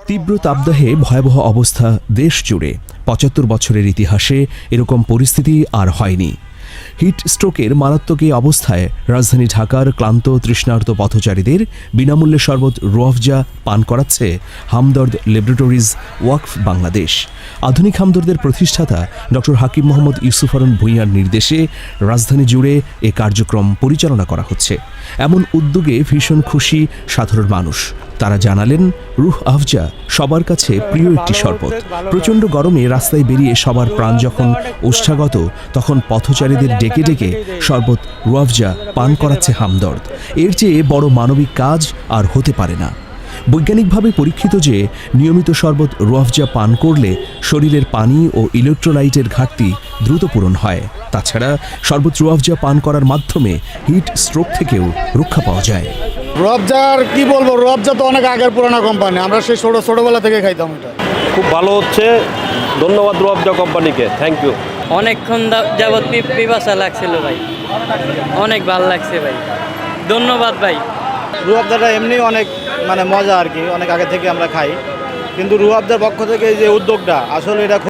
তীব্র তাপদাহে ভয়াবহ অবস্থা দেশ জুড়ে। ৭৫ বছরের ইতিহাসে এরকম পরিস্থিতি আর হয়নি। হিট স্ট্রোকের মারাত্মক এই অবস্থায় রাজধানী ঢাকার ক্লান্ত তৃষ্ণার্ত পথচারীদের বিনামূল্যে শরবত রুয়াফজা পান করাচ্ছে হামদর্দ ল্যাবরেটরিজ ওয়াকফ বাংলাদেশ। আধুনিক হামদর্দের প্রতিষ্ঠাতা ডক্টর হাকিম মোহাম্মদ ইউসুফারুন ভূঁইয়ার নির্দেশে রাজধানী জুড়ে এ কার্যক্রম পরিচালনা করা হচ্ছে। এমন উদ্যোগে ভীষণ খুশি সাধারণ মানুষ। তারা জানালেন, রুহ আফজা সবার কাছে প্রিয় একটি শরবত। প্রচণ্ড গরমে রাস্তায় বেরিয়ে সবার প্রাণ যখন ওষ্ঠাগত, তখন পথচারীদের ডেকে ডেকে শরবত রুয়াফজা পান করাচ্ছে হামদর্দ। এর চেয়ে বড় মানবিক কাজ আর হতে পারে না। বৈজ্ঞানিকভাবে পরীক্ষিত যে নিয়মিত শরবত রুয়াফজা পান করলে শরীরের পানি ও ইলেকট্রোলাইটের ঘাটতি দ্রুত পূরণ হয়। তাছাড়া শরবত রুয়াফজা পান করার মাধ্যমে হিট স্ট্রোক থেকেও রক্ষা পাওয়া যায়। রুয়াফজার কি বলবো, রুয়াফজা তো অনেক আগের পুরানো কোম্পানি, আমরা সেই ছোটোবেলা থেকে খাইতাম। এটা খুব ভালো হচ্ছে, ধন্যবাদ রুয়াফজা কোম্পানিকে, থ্যাংক ইউ। অনেকক্ষণ যাবৎ পিপাসা লাগছিল ভাই, অনেক ভালো লাগছে ভাই, ধন্যবাদ ভাই। রুয়াফজাটা এমনি অনেক মজা আর কি, অনেক আগে থেকে আমরা খাই, কিন্তু রুয়াফজার পক্ষ থেকে যে উদ্যোগটা আসলে এটা